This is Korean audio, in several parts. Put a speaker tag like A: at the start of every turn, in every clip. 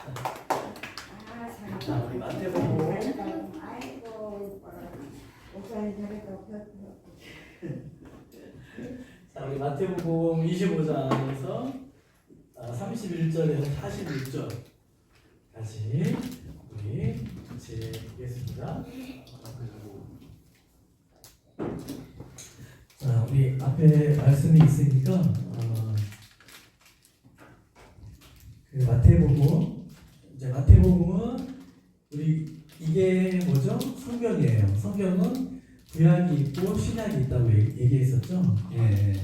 A: 자, 우리 마태복음.
B: 아이고, 목사님 잘했다.
A: 자, 우리 마태복음 25장에서 31절에서 46절까지 우리 같이 읽겠습니다. 자, 우리 앞에 말씀이 있으니까 그 마태복음은 우리 이게 뭐죠? 성경이에요. 성경은 구약이 있고 신약이 있다고 얘기했었죠. 예.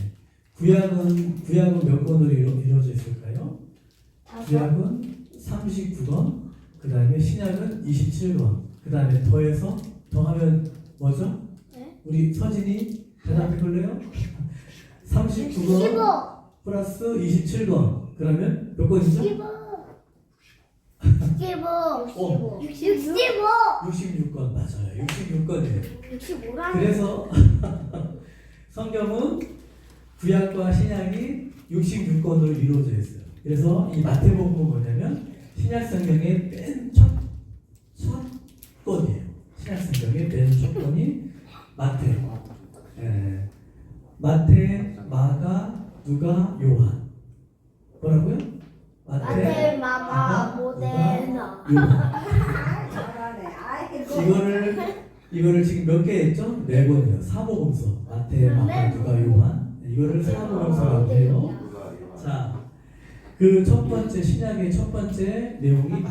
A: 구약은 몇 권으로 이루어져 있을까요? 구약은 39권, 그 다음에 신약은 27권, 그 다음에 더하면 뭐죠?
C: 네?
A: 우리 서진이 대답해 볼래요? 39권 플러스 27권, 그러면 몇 권이죠? 66권 맞아요. 66권이에요.
C: 65라.
A: 그래서 성경은 구약과 신약이 66권으로 이루어져 있어요. 그래서 이 마태복음은 뭐냐면 신약 성경의 맨 첫 권이에요. 신약 성경의 맨 첫 권이 마태. 예. 마태, 마가, 누가, 요한. 뭐라고요?
C: 마태, 마가, 모데나.
B: 잘하네. 아이고.
A: 이거를 지금 몇 개 했죠? 4권이요. 사복음서. 마태, 마가, 누가, 요한. 이거를 사복음서라고 해요. 자, 그 첫 번째 신약의 첫 번째 내용이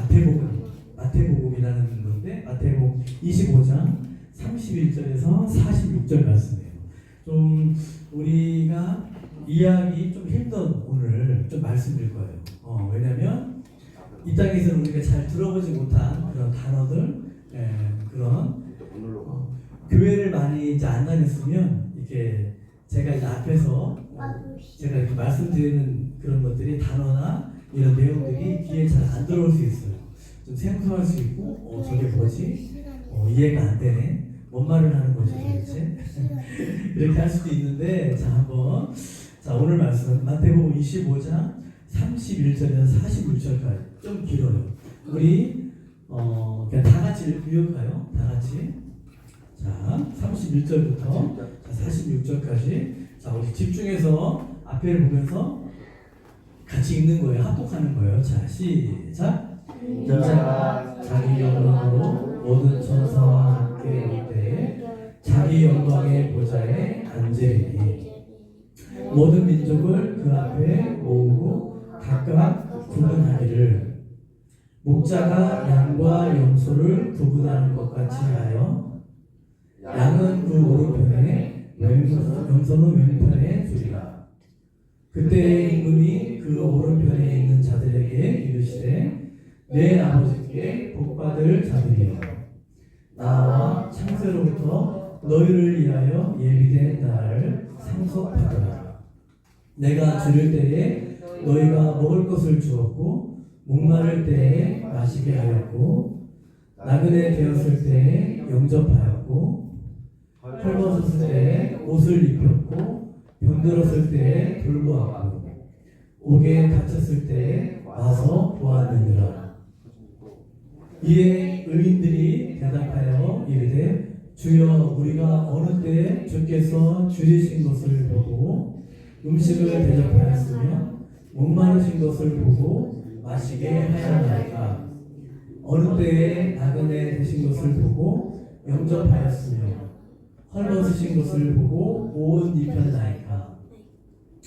A: 마태복음이라는 건데 마태복음 25장 31절에서 46절 말씀이에요. 좀 우리가 이해하기 좀 힘든 오늘 좀 말씀드릴 거예요. 왜냐면 이 땅에서는 우리가 잘 들어보지 못한 그런 단어들, 그런 교회를 많이 이제 안 다녔으면 이렇게 제가 이제 앞에서 제가 이렇게 말씀드리는 그런 것들이 단어나 이런 내용들이 귀에 잘 안 들어올 수 있어요. 좀 생소할 수 있고, 저게 뭐지? 이해가 안 되네. 뭔 말을 하는 거지 도대체? 이렇게 할 수도 있는데, 자 오늘 말씀 마태복음 25장 31절에서 46절까지 좀 길어요. 우리 그냥 다 같이 읽을까요? 다 같이. 자, 31절부터 46절까지. 자, 우리 집중해서 앞에를 보면서 같이 읽는 거예요. 합독하는 거예요. 자, 시작. 인자가 자기 영광으로 모든 천사와 함께 올 때에 자기 영광의 보좌에 앉으리니 모든 민족을 그 앞에 모으고 각각 구분하기를 목자가 양과 염소를 구분하는 것 같이 하여 양은 그 오른편에 염소는 왼편에 두리라. 그때 임금이 그 오른편에 있는 자들에게 이르시되 내 아버지께 복받을 자들이여 나와 창세로부터 너희를 위하여 예비된 날을 상속받으라. 내가 줄일 때에 너희가 먹을 것을 주었고 목마를 때에 마시게 하였고 나그네 되었을 때에 영접하였고 헐벗었을 때에 옷을 입혔고 병들었을 때에 돌보았고 옥에 갇혔을 때에 와서 보았느니라. 이에 의인들이 대답하여 이르되 주여 우리가 어느 때에 주께서 줄이신 것을 보고 음식을 대접하였으며 목마르신 것을 보고 마시게 하였나이까. 어느 때에 나그네 되신 것을 보고 영접하였으며 헐벗으신 것을 보고 옷 입혔나이까.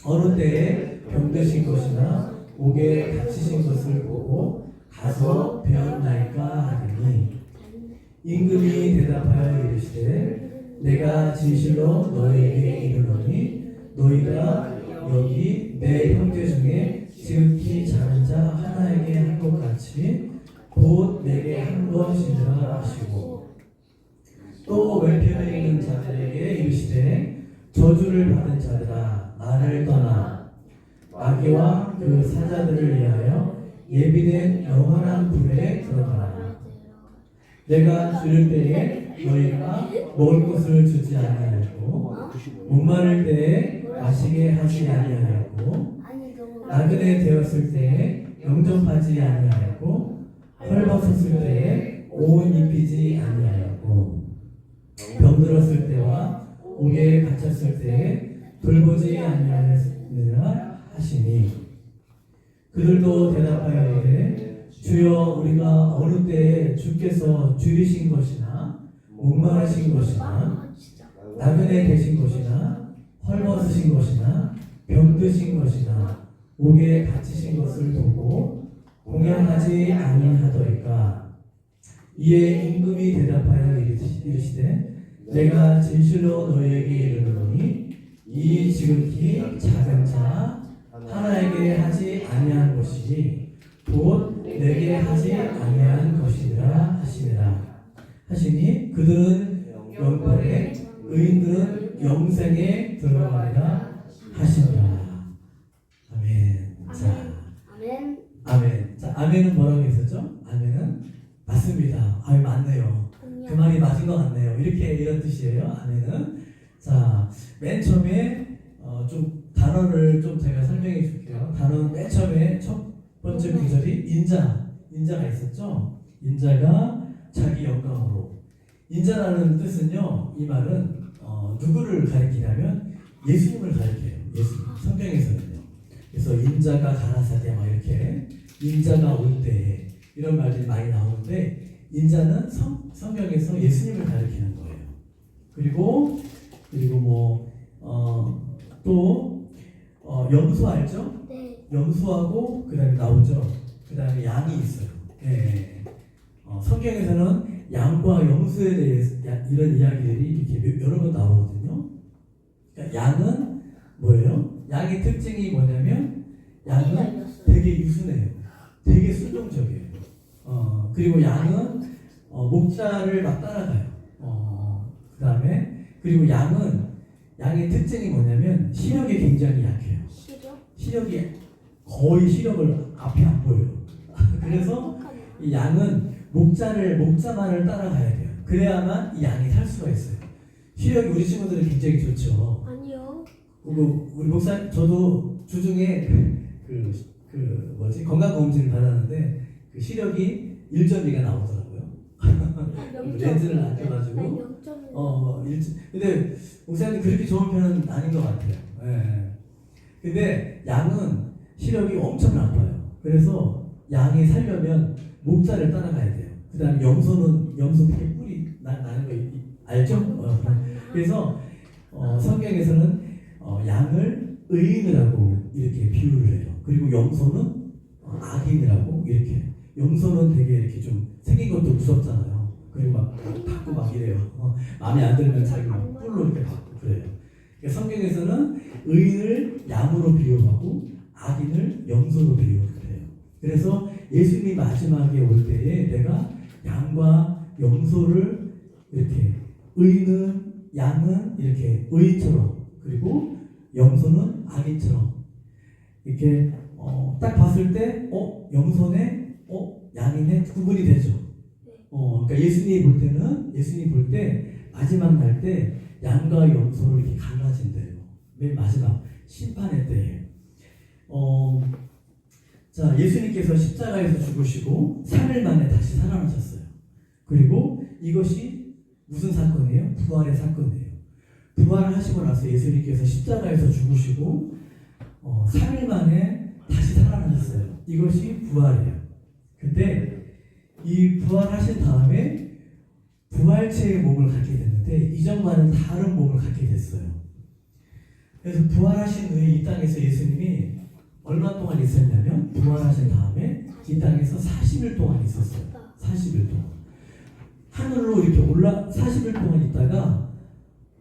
A: 어느 때에 병드신 것이나 옥에 갇히신 것을 보고 가서 배웠나이까 하더니 임금이 대답하여 이르시되 내가 진실로 너희에게 이르노니 너희가 여기 내 형제 중에 지극히 작은 자 하나에게 한 것 같이 곧 내게 한 것이니라 하시고 또 왼편에 있는 자들에게 이르시되 저주를 받은 자들아 나를 떠나 마귀와 그 사자들을 위하여 예비된 영원한 불에 들어가라. 내가 줄일 때에 너희가 먹을 것을 주지 아니하였고 목마를 때에 마시게 하지 아니하였고 나그네 되었을 때에 영접하지 아니하였고 헐벗었을 때에 옷 입히지 아니하였고 병들었을 때와 옥에 갇혔을 때에 돌보지 아니하였느니라 하시니 그들도 대답하여 이르되 주여 우리가 어느 때에 주께서 줄이신 것이나 목마르신 것이나 나그네 되신 것이나 헐벗으신 것이나 병드신 것이나 옥에 갇히신 것을 보고 공양하지 아니하더이까. 이에 임금이 대답하여 이르시되 내가 진실로 너희에게 이르노니 이 지극히 작은 자 하나에게 하지 아니한 것이 곧 내게 하지 아니한 것이니라 하시니 그들은 영권에 의인들은 영생에 들어가리라 하시니라. 아멘. 자,
C: 아멘.
A: 아멘. 자, 아멘은 뭐라고 했었죠? 아멘은 맞습니다. 아멘 맞네요. 그 말이 맞은 것 같네요. 이런 뜻이에요. 아멘은. 자, 맨 처음에 좀 단어를 좀 제가 설명해 줄게요. 단어는 맨 처음에 첫 번째 구절이 인자가 있었죠. 인자가 자기 영광으로. 인자라는 뜻은요. 이 말은 누구를 가리키냐면 예수님을 가리켜요. 예수님. 성경에서는요. 그래서 인자가 가라사대 막 이렇게 인자가 올 때 이런 말들이 많이 나오는데 인자는 성경에서 예수님을 가리키는 거예요. 그리고 또 염소 알죠?
C: 네.
A: 염소하고 그다음에 나오죠. 그다음에 양이 있어요. 예. 성경에서는 양과 염소에 대해서 이런 이야기들이 이렇게 여러 번 나오거든요. 그러니까 양은 뭐예요? 양의 특징이 뭐냐면 양은 되게 유순해요. 되게 순종적이에요. 그리고 양은 목자를 막 따라가요. 그리고 양의 특징이 뭐냐면 시력이 굉장히 약해요. 시력이 거의 시력을 앞에 안 보여요. 그래서 이 양은 목자만을 따라가야 돼요. 그래야만 이 양이 살 수가 있어요. 시력이 우리 친구들은 굉장히 좋죠.
C: 아니요.
A: 우리 목사 저도 주중에 건강검진을 받았는데 그 시력이 1.2가 나오더라고요. 렌즈를 안 껴가지고. 근데 목사님 그렇게 좋은 편은 아닌 것 같아요. 예. 근데 양은 시력이 엄청 나빠요. 그래서 양이 살려면 목자를 따라가야 돼요. 그 다음에 염소 되게 뿔이 나는 거 알죠? 그래서 성경에서는 양을 의인이라고 이렇게 비유를 해요. 그리고 염소는 악인이라고 이렇게. 염소는 되게 이렇게 좀 생긴 것도 무섭잖아요. 그리고 막 받고 막 이래요. 마음에 안 들면 자기 막 뿔로 이렇게 받고 그래요. 그러니까 성경에서는 의인을 양으로 비유하고 악인을 염소로 비유를 해요. 그래서 예수님이 마지막에 올 때에 내가 양과 염소를 이렇게 양은 이렇게 의인처럼 그리고 염소는 악인처럼 이렇게 딱 봤을 때 염소네 양이네 구분이 되죠. 그러니까 예수님이 볼 때 마지막 날 때 양과 염소로 이렇게 갈라진대요. 맨 마지막 심판의 때에. 자, 예수님께서 십자가에서 죽으시고 3일 만에 다시 살아나셨어요. 그리고 이것이 무슨 사건이에요? 부활의 사건이에요. 부활을 하시고 나서 예수님께서 십자가에서 죽으시고 3일 만에 다시 살아나셨어요. 이것이 부활이에요. 근데 이 부활하신 다음에 부활체의 몸을 갖게 됐는데 이전과는 다른 몸을 갖게 됐어요. 그래서 부활하신 후에 이 땅에서 예수님이 얼마 동안 있었냐면 부활하신 다음에 이 땅에서 40일 동안 있었어요. 40일 동안. 하늘로 이렇게 40일 동안 있다가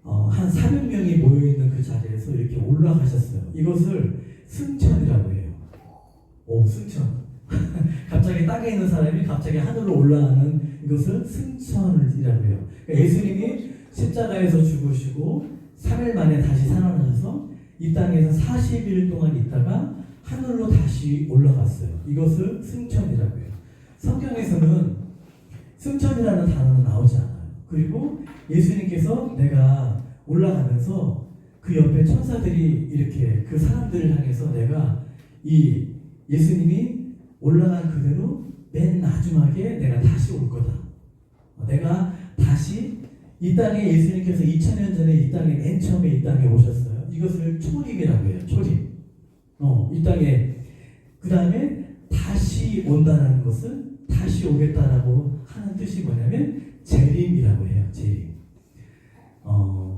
A: 한 400명이 모여있는 그 자리에서 이렇게 올라가셨어요. 이것을 승천이라고 해요. 승천. 갑자기 땅에 있는 사람이 갑자기 하늘로 올라가는 이것을 승천이라고 해요. 그러니까 예수님이 십자가에서 죽으시고 3일 만에 다시 살아나셔서 이 땅에서 40일 동안 있다가 하늘로 다시 올라갔어요. 이것을 승천이라고 해요. 성경에서는 승천이라는 단어는 나오지 않아요. 그리고 예수님께서 내가 올라가면서 그 옆에 천사들이 이렇게 그 사람들을 향해서 내가 이 예수님이 올라간 그대로 맨 마지막에 내가 다시 올 거다. 내가 다시 이 땅에 예수님께서 2000년 전에 이 땅에 맨 처음에 이 땅에 오셨어요. 이것을 초림이라고 해요. 초림. 이 땅에 그 다음에 다시 온다는 것은 다시 오겠다라고 하는 뜻이 뭐냐면 재림이라고 해요. 재림.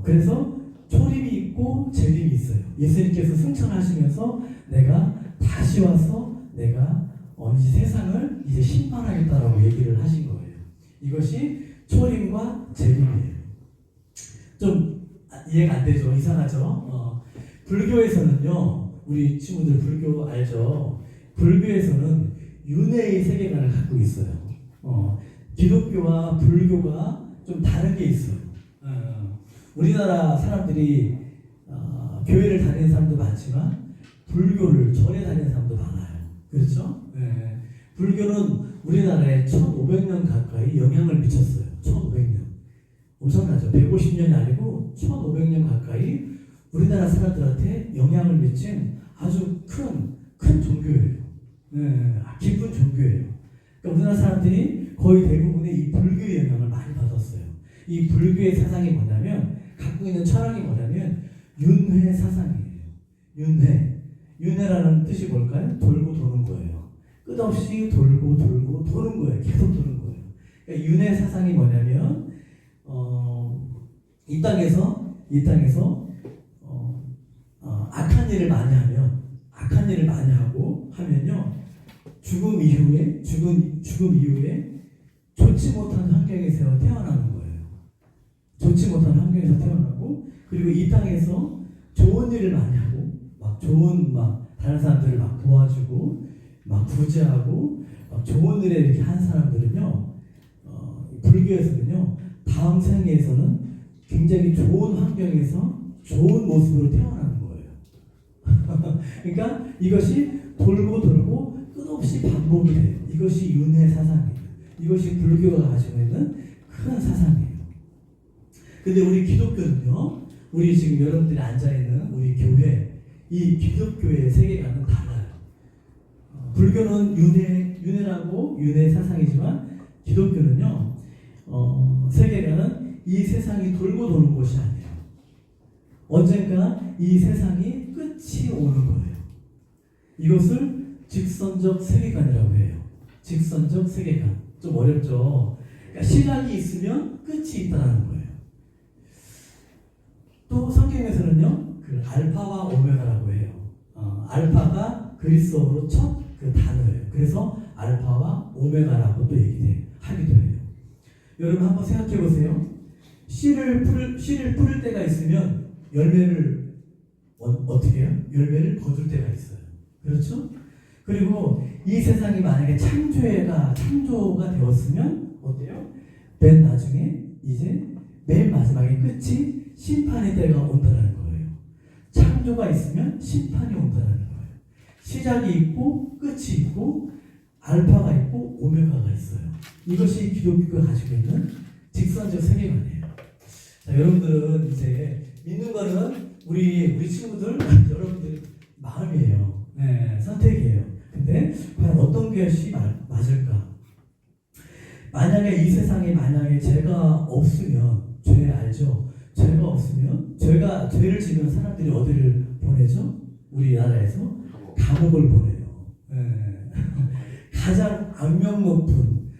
A: 그래서 초림이 있고 재림이 있어요. 예수님께서 승천하시면서 내가 다시 와서 내가 이 세상을 이제 심판하겠다라고 얘기를 하신 거예요. 이것이 초림과 재림이에요. 좀 이해가 안 되죠? 이상하죠? 불교에서는요, 우리 친구들 불교 알죠? 불교에서는 윤회의 세계관을 갖고 있어요. 기독교와 불교가 좀 다른 게 있어요. 우리나라 사람들이 교회를 다니는 사람도 많지만 불교를 절에 다니는 사람도 많아요. 그렇죠? 네. 불교는 우리나라에 1500년 가까이 영향을 미쳤어요. 1500년. 엄청나죠? 150년이 아니고 1500년 가까이 우리나라 사람들한테 영향을 미친 아주 큰 종교예요. 네. 깊은 종교예요. 그러니까 우리나라 사람들이 거의 대부분의 이 불교의 영향을 많이 받았어요. 이 불교의 사상이 뭐냐면, 갖고 있는 철학이 뭐냐면 윤회 사상이에요. 윤회라는 뜻이 뭘까요? 돌고 도는 거예요. 끝없이 돌고 도는 거예요. 계속 도는 거예요. 그러니까 윤회 사상이 뭐냐면 이 땅에서 악한 일을 많이 하면요, 죽음 이후에 좋지 못한 환경에서 태어나는 거예요. 좋지 못한 환경에서 태어나고, 그리고 이 땅에서 좋은 일을 많이 하고, 다른 사람들을 막 도와주고, 막 부자하고, 막 좋은 일을 이렇게 한 사람들은요, 불교에서는요, 다음 생에서는 굉장히 좋은 환경에서 좋은 모습으로 태어나는 거예요. 그러니까 이것이 돌고 끝없이 반복이 돼요. 이것이 윤회 사상이에요. 이것이 불교가 가지고 있는 큰 사상이에요. 근데 우리 기독교는요, 우리 지금 여러분들이 앉아있는 우리 교회, 이 기독교의 세계관은 달라요. 불교는 윤회라고 윤회 사상이지만, 기독교는요, 세계관은 이 세상이 돌고 도는 것이 아니에요. 언젠가 이 세상이 끝이 오는 거예요. 이것을 직선적 세계관이라고 해요. 직선적 세계관. 좀 어렵죠? 그러니까 시작이 있으면 끝이 있다는 거예요. 또 성경에서는요, 그 알파와 오메가라고 해요. 알파가 그리스어로 첫 그 단어예요. 그래서 알파와 오메가라고 또 하기도 해요. 여러분 한번 생각해 보세요. 씨를 뿌릴 때가 있으면 열매를 어떻게 해요? 열매를 거둘 때가 있어요. 그렇죠? 그리고 이 세상이 만약에 창조가 되었으면 어때요? 맨 나중에 이제 맨 마지막에 끝이 심판의 때가 온다는 거예요. 창조가 있으면 심판이 온다는 거예요. 시작이 있고 끝이 있고 알파가 있고 오메가가 있어요. 이것이 기독교가 가지고 있는 직선적 세계관이에요. 자, 여러분들은 이제 믿는 거는 우리 친구들 여러분들 마음이에요. 네, 선택이에요. 근데 과연 어떤 것이 맞을까? 만약에 이 세상에 죄가 없으면, 죄 알죠? 죄가 없으면, 죄를 지면 사람들이 어디를 보내죠? 우리나라에서 감옥을 보내요. 네. 가장 악명 높은,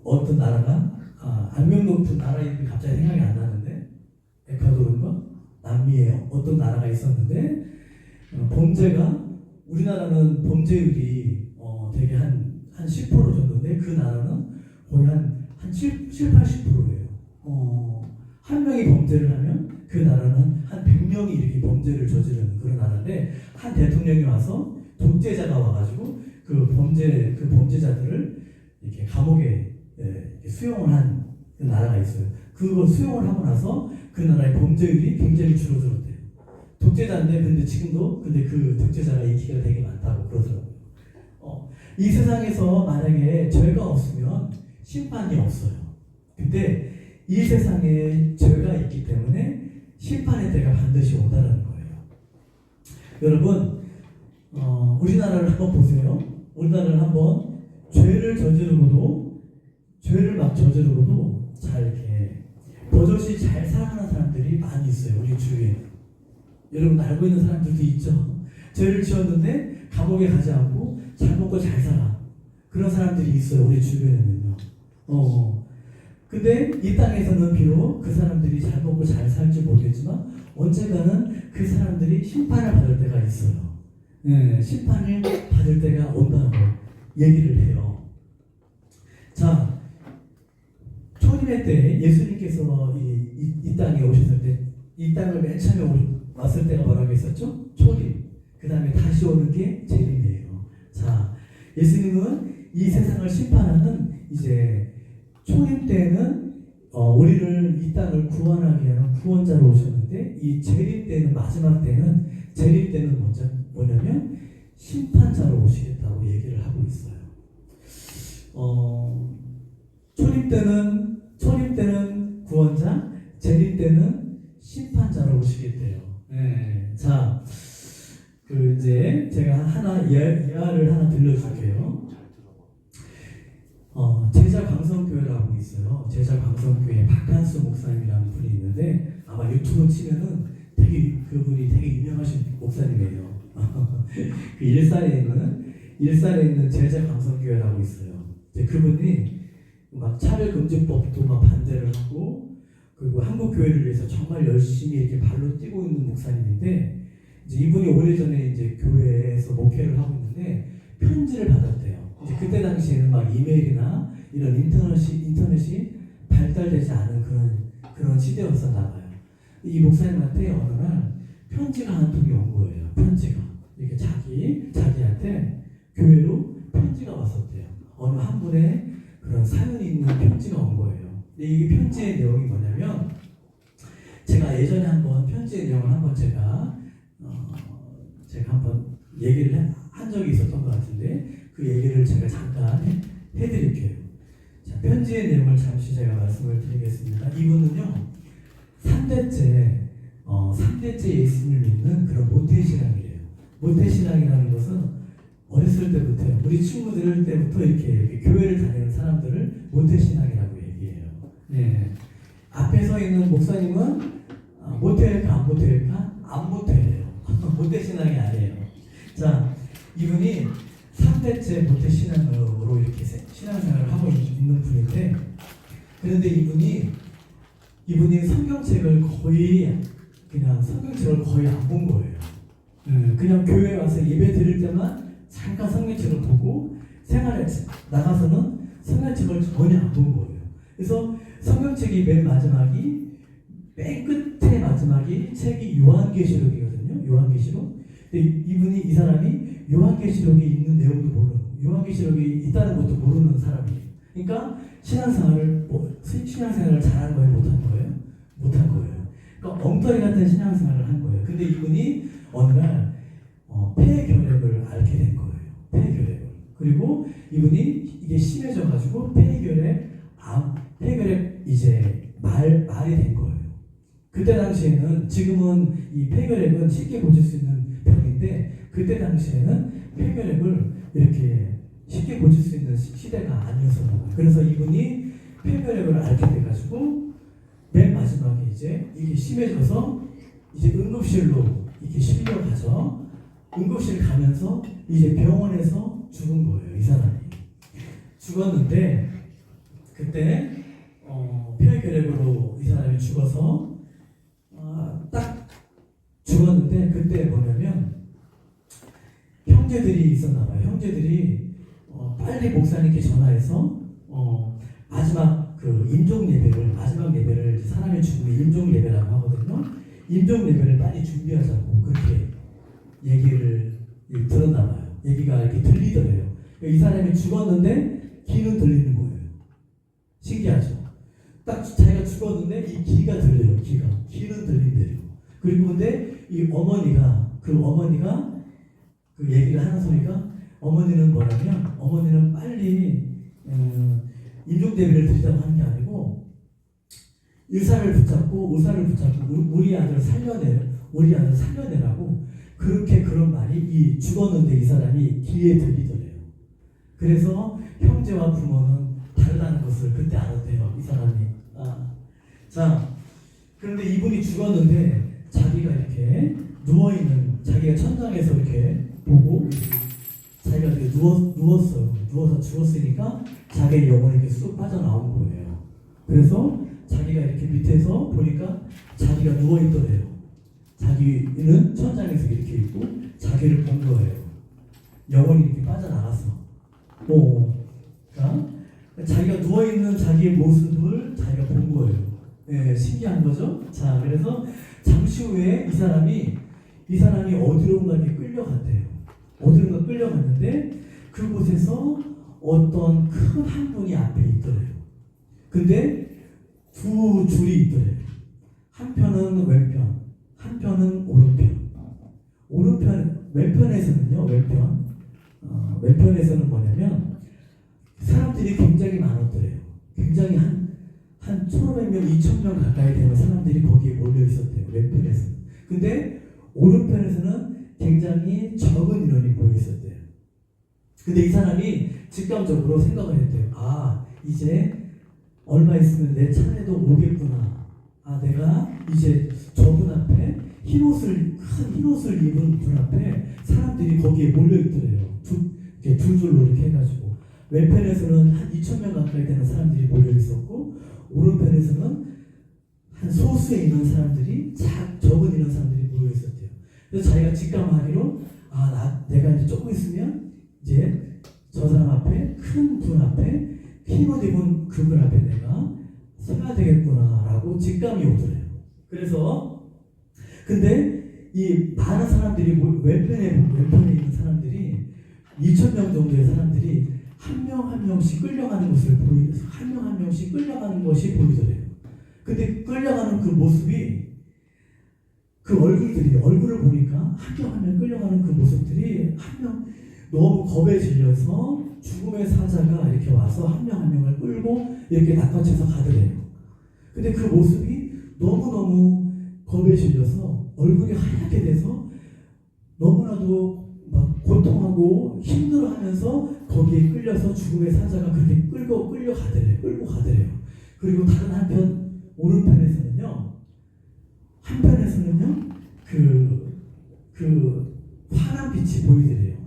A: 어떤 나라가, 악명 높은 나라 이름이 갑자기 생각이 안 나는데, 에콰도르인가? 남미에 어떤 나라가 있었는데, 우리나라는 범죄율이 되게 한 10% 정도인데, 그 나라는 거의 한 70-80%예요. 한 명이 범죄를 하면 그 나라는 한 100명이 이렇게 범죄를 저지르는 그런 나라인데, 한 대통령이 와서 독재자가 와가지고 그 범죄자들을 이렇게 감옥에 이렇게 수용을 한 그 나라가 있어요. 그거 수용을 하고 나서 그 나라의 범죄율이 굉장히 줄어들었대요. 독재자인데 근데 그 독재자가 인기가 되게 많다고 그러더라고요. 이 세상에서 만약에 죄가 없으면 심판이 없어요. 근데 이 세상에 죄가 있기 때문에 심판의 때가 반드시 온다는 거예요. 여러분, 우리나라를 한번 보세요. 우리나라는 한번 죄를 막 저지르고도 잘 이렇게 버젓이 잘 살아가는 사람들이 많이 있어요. 우리 주위에. 여러분 알고 있는 사람들도 있죠. 죄를 지었는데 감옥에 가지 않고 잘 먹고 잘 살아. 그런 사람들이 있어요. 우리 주변에는요. 근데 이 땅에서는 비록 그 사람들이 잘 먹고 잘 살지 모르겠지만 언젠가는 그 사람들이 심판을 받을 때가 있어요. 네, 심판을 받을 때가 온다고 얘기를 해요. 자, 초림의 때 예수님께서 이 땅에 오셨을 때 이 땅을 맨 처음에 왔을 때가 뭐라고 했었죠? 초림. 그 다음에 다시 오는 게 재림이에요. 자, 예수님은 이 세상을 심판하는 이제 초림 때는 우리를 이 땅을 구원하기 위한 구원자로 오셨는데 이 재림 때는 마지막 때는 재림 때는 뭐냐면 심판자로 오시겠다고 얘기를 하고 있어요. 초림 때는 구원자, 재림 때는 심판자로 오시겠대요. 네. 자, 이제 제가 예화를 하나 들려줄게요. 제자광성교회라고 있어요. 제자광성교회 박한수 목사님이라는 분이 있는데 아마 유튜브 치면은 그분이 되게 유명하신 목사님이에요. 그 일산에 있는 제자광성교회라고 있어요. 이제 그분이 막 차별금지법도 막 반대를 하고 그리고 한국 교회를 위해서 정말 열심히 이렇게 발로 뛰고 있는 목사님인데 이제 이분이 오래전에 이제 교회에서 목회를 하고 있는데 편지를 받았대요. 이제 그때 당시에는 막 이메일이나 이런 인터넷이 발달되지 않은 그런 시대였었나 봐요. 이 목사님한테 어느 날 편지가 한 통이 온 거예요. 편지가 이렇게 자기한테 교회로 편지가 왔었대요. 어느 한 분의 그런 사연이 있는 편지가 온 거예요. 근데 이게 편지의 내용이 뭐냐면 제가 예전에 한번 편지의 내용을 한번 제가 한번 얘기를 한 적이 있었던 것 같은데 그 얘기를 제가 잠깐 해드릴게요. 자, 편지의 내용을 잠시 제가 말씀을 드리겠습니다. 이분은요 3대째 예수님을 믿는 그런 모태신앙이래요. 모태신앙이라는 것은 어렸을 때부터요. 우리 친구들 때부터 이렇게 교회를 다니는 사람들을 모태신앙이라고 얘기해요. 네. 앞에 서 있는 목사님은 모태일까 안 모태일까? 안 모태예요. 모태신앙이 아니에요. 자, 이분이 3대째 모태신앙으로 이렇게 신앙생활을 하고 있는 분인데 그런데 이분이 성경책을 거의 안 본 거예요. 그냥 교회에 와서 예배 드릴 때만 잠깐 성경책을 보고 생활에 나가서는 성경책을 전혀 안 본 거예요. 그래서 성경책이 맨 끝에 마지막이 책이 요한계시록이거든요. 요한계시록. 근데 이 사람이 요한계시록에 있는 내용도 모르고 요한계시록이 있다는 것도 모르는 사람이에요. 그러니까 신앙생활을 잘한 거예요? 못한 거예요. 그러니까 엉터리 같은 신앙생활을 한 거예요. 근데 이분이 어느 날 폐결핵을 앓게 된 거예요. 폐결핵을. 그리고 이분이 이게 심해져가지고 폐결핵 이제 말이 된 거예요. 그때 당시에는 지금은 이 폐결핵은 쉽게 고칠 수 있는 병인데 그때 당시에는 폐결핵을 이렇게 쉽게 고칠 수 있는 시대가 아니었었나 봐요. 그래서 이분이 폐결핵을 앓게 돼가지고 맨 마지막에 이제 이게 심해져서 이제 응급실로 이렇게 실려가서 응급실 가면서 이제 병원에서 죽은 거예요. 이 사람이 죽었는데 그때 폐결핵으로 이 사람이 죽어서 딱 죽었는데 그때 뭐냐면 형제들이 있었나 봐요. 형제들이 빨리 목사님께 전화해서 마지막 마지막 예배를 사람의 죽음의 임종 예배라고 하거든요. 임종 예배를 빨리 준비하자고 그렇게 얘기를 들었나 봐요. 얘기가 이렇게 들리더래요. 이 사람이 죽었는데 귀는 들리는 거예요. 신기하죠? 딱 자기가 죽었는데 이 귀가 들려요. 귀는 들린대요. 그리고 근데 이 어머니가 그 얘기를 하는 소리가 어머니는 뭐냐면 어머니는 빨리 임종 예배를 드리자고 하는 게 아니고 의사를 붙잡고 우리 아들 살려내라고 그런 말이 죽었는데 이 사람이 귀에 들리더래요. 그래서 형제와 부모는 다르다는 것을 그때 알았대요. 이 사람이. 자, 그런데 이분이 죽었는데 자기가 이렇게 누워있는, 자기가 천장에서 이렇게 보고 자기가 이렇게 누웠어요. 누워서 죽었으니까 자기의 영혼이 이렇게 쑥 빠져나온 거예요. 그래서 자기가 이렇게 밑에서 보니까 자기가 누워있더래요. 자기는 천장에서 이렇게 있고 자기를 본 거예요. 영혼이 이렇게 빠져나갔어. 그러니까 자기가 누워있는 자기의 모습을 자기가 본 거예요. 네, 신기한 거죠? 자, 그래서 잠시 후에 이 사람이 어디론가 끌려갔대요. 어디론가 끌려갔는데 그곳에서 어떤 큰 한 분이 앞에 있더래요. 근데 두 줄이 있더래요. 한편은 왼편, 한편은 오른편. 왼편에서는요, 왼편에서는 뭐냐면 사람들이 굉장히 많았더래요. 굉장히 한 1,500명, 2,000명 가까이 되는 사람들이 거기에 몰려 있었대요. 왼편에서는. 근데 오른편에서는 굉장히 적은 인원이 모여 있었대요. 근데 이 사람이 직감적으로 생각을 했대요. 이제 얼마 있으면 내 차례도 오겠구나. 내가 이제 저분 앞에 큰 흰옷을 입은 분 앞에 사람들이 거기에 몰려 있더래요. 두 줄로 이렇게 해가지고. 왼편에서는 한 2,000명 가까이 되는 사람들이 몰려 있었고, 오른편에서는 한 소수에 있는 사람들이, 적은 있는 사람들이 모여 있었대요. 그래서 자기가 직감하기로, 내가 이제 조금 있으면 이제 저 사람 앞에, 큰 분 앞에, 흰옷 입은 그분 앞에 내가 서야 되겠구나라고 직감이 오더래요. 그래서, 근데 이 많은 사람들이, 왼편에 있는 사람들이, 2,000명 정도의 사람들이 한 명 한 명씩 끌려가는 것을 한 명 한 명씩 끌려가는 것이 보이더래요. 근데 끌려가는 그 모습이, 그 얼굴을 보니까 한 명 한 명 끌려가는 그 모습들이 한 명 너무 겁에 질려서 죽음의 사자가 이렇게 와서 한 명 한 명을 끌고 이렇게 낚아채서 가더래요. 근데 그 모습이 너무너무 겁에 질려서 얼굴이 하얗게 돼서 너무나도 막 고통하고 힘들어하면서 거기에 끌려서 죽음의 사자가 그렇게 끌고 가더래요. 그리고 다른 한편 오른편에서는요, 그 환한 빛이 보이더래요.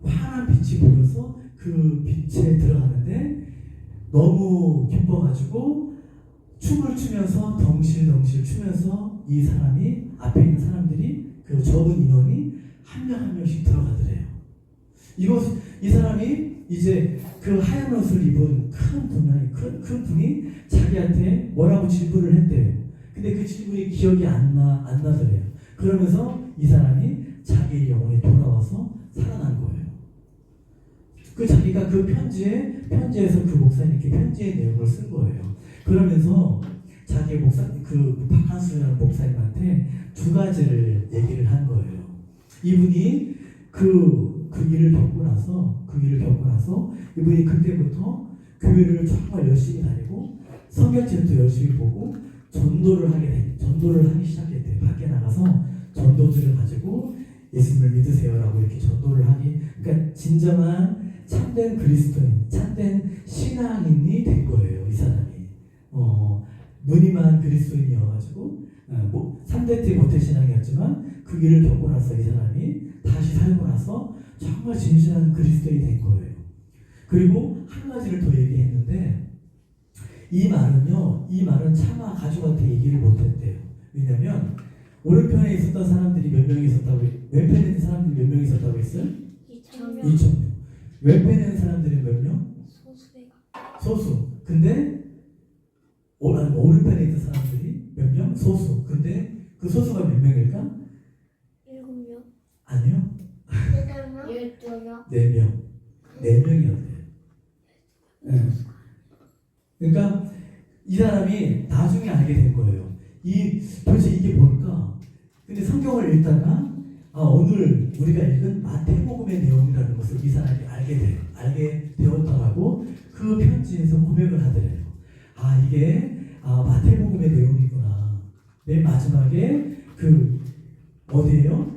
A: 환한 빛이 보여서 그 빛에 들어가는데 너무 기뻐가지고 춤을 추면서 덩실덩실 추면서 이 사람이, 앞에 있는 사람들이, 그 적은 인원이 한 명 한 명씩 들어가더래요. 이 사람이 이제 그 하얀 옷을 입은 큰 분이 자기한테 뭐라고 질문을 했대요. 근데 그 질문이 기억이 안 나더래요. 그러면서 이 사람이 자기의 영혼이 돌아와서 살아난 거예요. 자기가 그 편지에서 그 목사님께 편지의 내용을 쓴 거예요. 그러면서 자기 박한수라는 목사님한테 두 가지를 얘기를 한 거예요. 이분이 그 일을 겪고 나서 이분이 그때부터 교회를 정말 열심히 다니고 성경책도 열심히 보고 전도를 하기 시작했대요. 밖에 나가서 전도지를 가지고 예수님을 믿으세요라고 이렇게 전도를 하기, 그러니까 진정한 참된 그리스도인, 참된 신앙인이 된 거예요. 이 사람이 무늬만 그리스도인이어가지고 3대 때 모태신앙이었지만 그 길을 겪고 나서 이 사람이 다시 살고 나서 정말 진실한 그리스도인이 된 거예요. 그리고 한 가지를 더 얘기했는데, 이 말은 차마 가족한테 얘기를 못했대요. 왜냐면 오른편에 있었던 사람들이 몇 명이 있었다고, 왼편에 있는 사람들이 몇 명이 있었다고 했어요? 2,000명. 왼편에 있는 사람들이 몇 명? 소수. 근데 오른편에 있던 사람들이 몇 명? 소수. 근데 그 소수가 몇 명일까?
C: 7명.
A: 아니요.
C: 12명.
A: 4명. 4명이었대요. 네. 그러니까 이 사람이 나중에 알게 된 거예요. 도대체 이게 뭘까? 근데 성경을 읽다가 오늘 우리가 읽은 마태복음의 내용이라는 것을 이 사람이 알게 되었더라고. 그 편지에서 고백을 하더래요. 이게 마태복음의 내용이구나. 맨 마지막에 어디예요?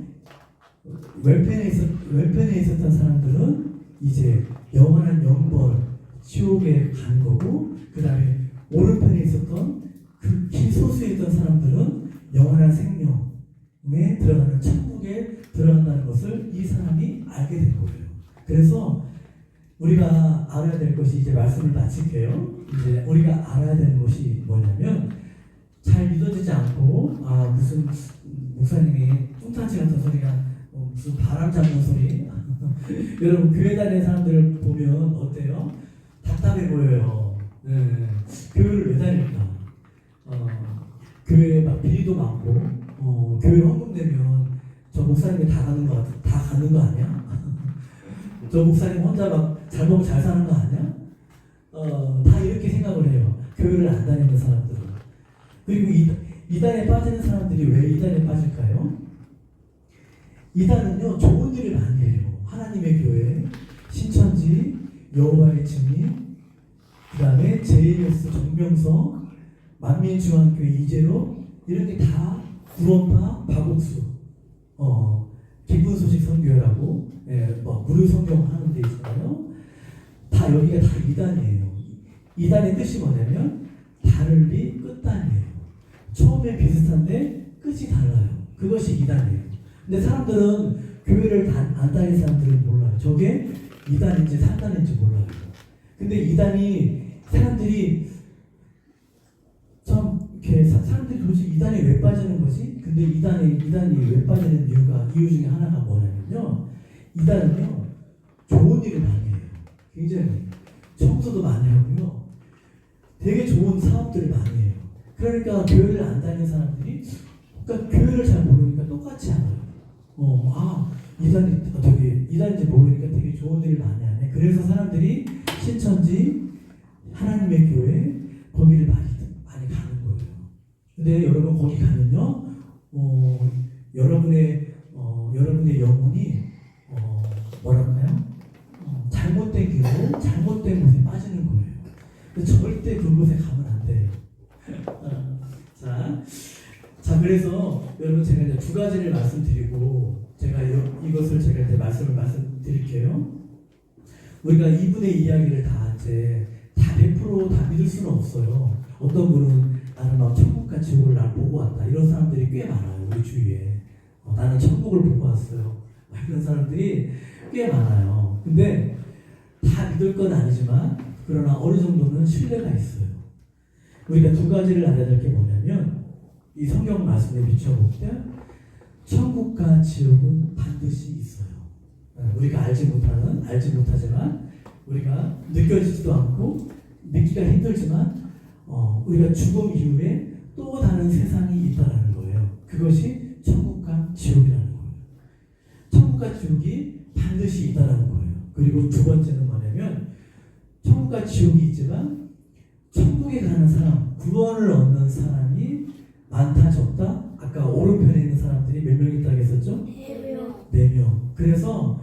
A: 왼편에 있었던 사람들은 이제 영원한 영벌 지옥에 가는 거고, 그 다음에 오른편에 있었던 극히 소수에 있던 사람들은 영원한 생명에 들어가는 천국에 들어간다는 것을 이 사람이 알게 된 거예요. 그래서 우리가 알아야 될 것이, 이제 말씀을 마칠게요. 이제 우리가 알아야 되는 것이 뭐냐면, 잘 믿어지지 않고 무슨 목사님이 뚱딴지 같은 소리가 무슨 바람 잡는 소리 여러분 교회 다니는 사람들을 보면 어때요? 답답해 보여요. 네. 교회를 왜 다닐까? 교회에 막 비리도 많고 교회 헌금 내면 저 목사님이 다 가는 거 아니야? 저 목사님 혼자 막 잘 먹고 잘 사는 거 아니야? 다 이렇게 생각을 해요. 교회를 안 다니는 사람들은. 그리고 이단에 빠지는 사람들이 왜 이단에 빠질까요? 이단은요, 좋은 일을 많이 해요. 하나님의 교회, 신천지, 여호와의 증인, 그 다음에 JMS 정명서, 만민중앙교회 이재로, 이런 게 다 구원파 박옥수, 기쁜 소식 선교회라고, 무료 성경 하는 데 있잖아요. 다 여기가 다 이단이에요. 이단의 뜻이 뭐냐면 다르리 끝단이에요. 처음에 비슷한데 끝이 달라요. 그것이 이단이에요. 근데 사람들은 교회를 안 다니는 사람들은 몰라요. 저게 이단인지 산단인지 몰라요. 근데 이단이 사람들이 참 이렇게 사람들이 도대체 이단에 왜 빠지는 거지? 근데 이단이 왜 빠지는 이유 중에 하나가 뭐냐면요. 이단은요 좋은 일을 많이 해요. 굉장히 청소도 많이 하고요. 되게 좋은 사업들을 많이 해요. 그러니까 교회를 안 다니는 사람들이, 그러니까 교회를 잘 모르니까 똑같이 알아요. 이단인지 모르니까 되게 좋은 일을 많이 하네. 그래서 사람들이 신천지, 하나님의 교회, 거기를 많이 가는 거예요. 근데 여러분 거기 가면요, 여러분의 영혼이 뭐랄까요? 잘못된 길로, 잘못된 곳에 빠지는 거예요. 근데 절대 그곳에 가면 안 돼요. 자, 그래서 여러분 제가 이제 두 가지를 말씀드리고, 제가 이것을 제가 이제 말씀드릴게요. 우리가 이분의 이야기를 다 100% 믿을 수는 없어요. 어떤 분은 나는 막 천국과 지옥을 날 보고 왔다, 이런 사람들이 꽤 많아요. 우리 주위에. 나는 천국을 보고 왔어요, 이런 사람들이 꽤 많아요. 근데 다 믿을 건 아니지만, 그러나 어느 정도는 신뢰가 있어요. 우리가 두 가지를 알아야 될 게 뭐냐면, 이 성경 말씀에 비춰볼 때 천국과 지옥은 반드시 있어요. 우리가 알지 못하지만, 우리가 느껴지지도 않고 믿기가 힘들지만, 우리가 죽음 이후에 또 다른 세상이 있다는 거예요. 그것이 천국과 지옥이라는 거예요. 천국과 지옥이 반드시 있다는 거예요. 그리고 두 번째는 뭐냐면, 천국과 지옥이 있지만 천국에 가는 사람, 구원을 얻는 사람이 많다 적다? 아까 오른편에 있는 사람들이 몇 명 있다고 했었죠?
C: 4명.
A: 4명. 그래서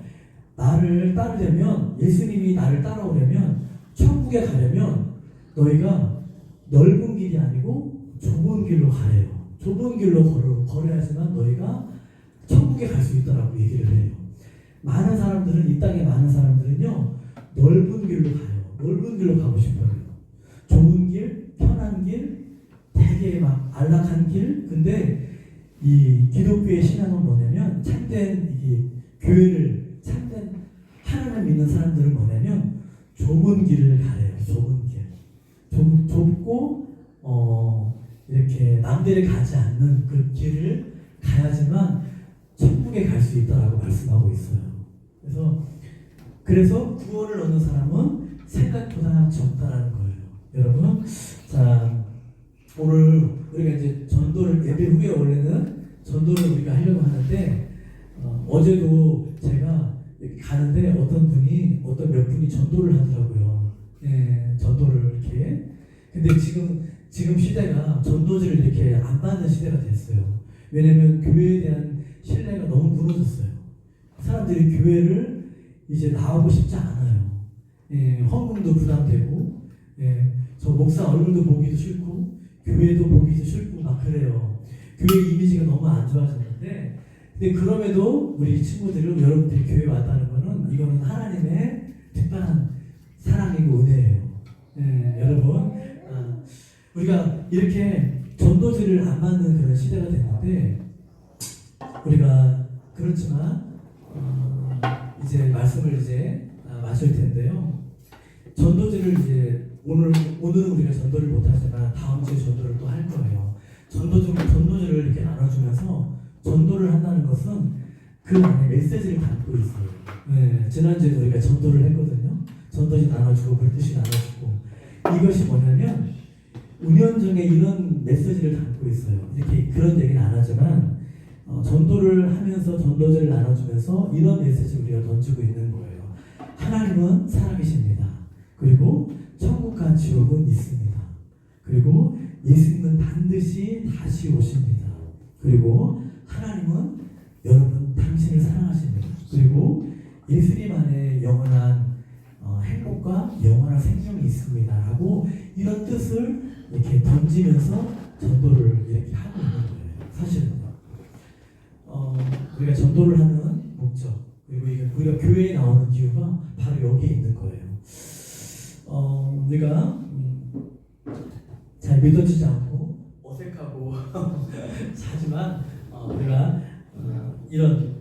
A: 나를 따르려면, 예수님이 나를 따라오려면, 천국에 가려면 너희가 넓은 길이 아니고 좁은 길로 가래요. 좁은 길로 걸어야지만 너희가 천국에 갈 수 있다라고 얘기를 해요. 많은 사람들은, 이 땅에 많은 사람들은요, 넓은 길로 가요. 넓은 길로 가고 싶어요. 좋은 길, 편한 길, 되게 막 안락한 길. 근데 이 기독교의 신앙은 뭐냐면, 참된 교회를, 참된 하나님을 믿는 사람들은 뭐냐면 좁은 길을 가래요. 좁은 길. 좁고 이렇게 남들이 가지 않는 그 길을 가야지만 천국에 갈 수 있다라고 말씀하고 있어요. 그래서 구원을 얻는 사람은 생각보다 적다라는 거예요. 여러분, 자, 오늘 우리가 이제 전도를, 예배 후에 원래는 전도를 우리가 하려고 하는데, 어제도 제가 가는데 어떤 몇 분이 전도를 하더라고요. 전도를 이렇게. 근데 지금 시대가 전도지를 이렇게 안 받는 시대가 됐어요. 왜냐면 교회에 대한 신뢰가 너무 무너졌어요. 사람들이 교회를 이제 나오고 싶지 않아요. 헌금도 부담되고, 저 목사 얼굴도 보기도 싫고, 교회도 보기도 싫고 막 그래요. 교회 이미지가 너무 안 좋아졌는데, 근데 그럼에도 우리 친구들은, 여러분들이 교회 왔다는 거는, 이거는 하나님의 특별한 사랑이고 은혜예요. 여러분, 우리가 이렇게 전도지를 안 받는 그런 시대가 됐는데, 우리가 그렇지만 이제 말씀을 이제 마실 텐데요. 전도지를 이제 오늘은 우리가 전도를 못하지만 다음 주에 전도를 또 할 거예요. 전도지를 이렇게 나눠주면서 전도를 한다는 것은 그 안에 메시지를 담고 있어요. 지난주에 우리가 전도를 했거든요. 전도지 나눠주고 불빛이 나눠주고, 이것이 뭐냐면 은연중에 이런 메시지를 담고 있어요. 이렇게 그런 얘기는 안 하지만 전도를 하면서 전도지를 나눠주면서 이런 메시지를 우리가 던지고 있는 거예요. 하나님은 살아계십니다. 그리고 천국과 지옥은 있습니다. 그리고 예수님은 반드시 다시 오십니다. 그리고 하나님은 여러분 당신을 사랑하십니다. 그리고 예수님 안에 영원한 행복과 영원한 생명이 있습니다. 라고 이런 뜻을 이렇게 던지면서 전도를 이렇게 하고 있는 거예요. 사실은요. 우리가 전도를 하는 목적, 그리고 우리가 교회에 나오는 이유가 바로 여기에 있는 거예요. 우리가 잘 믿어지지 않고 어색하고 하지만 우리가 이런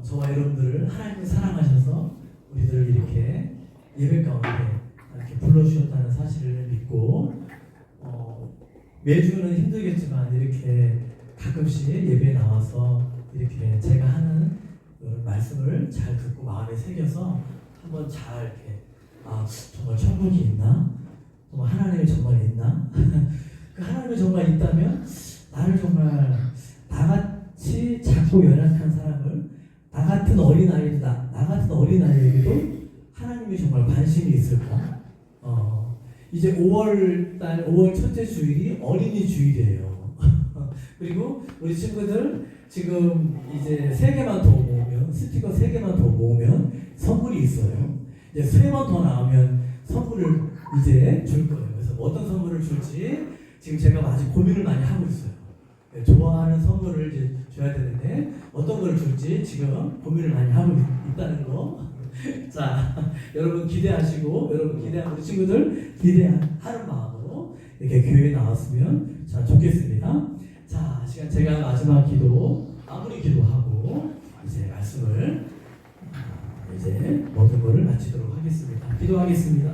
A: 저와 여러분들을 하나님이 사랑하셔서 우리들을 이렇게 예배 가운데 이렇게 불러주셨다는 사실을 믿고 매주는 힘들겠지만 이렇게 가끔씩 예배에 나와서 이렇게 제가 하는 말씀을 잘 듣고 마음에 새겨서 한번 잘 이렇게 정말 천국이 있나? 정말 하나님이 정말 있나? 그 하나님이 정말 있다면 나를 정말 나같이 작고 연약한 사람을 나 같은 어린아이에게도 하나님이 정말 관심이 있을까? 이제 5월 첫째 주일이 어린이 주일이에요. 그리고 우리 친구들 지금 이제 3개만 더 모으면, 스티커 3개만 더 모으면 선물이 있어요. 이제 3번 더 나오면 선물을 이제 줄 거예요. 그래서 어떤 선물을 줄지 지금 제가 아직 고민을 많이 하고 있어요. 좋아하는 선물을 이제 줘야 되는데 어떤 걸 줄지 지금 고민을 많이 하고 있다는 거. 자, 여러분 기대하시고, 여러분 기대하는 우리 친구들 기대하는 마음으로 이렇게 교회에 나왔으면 참 좋겠습니다. 자, 시간 제가 마지막 마무리 기도하고 이제 말씀을 이제 모든 것을 마치도록 하겠습니다. 기도하겠습니다.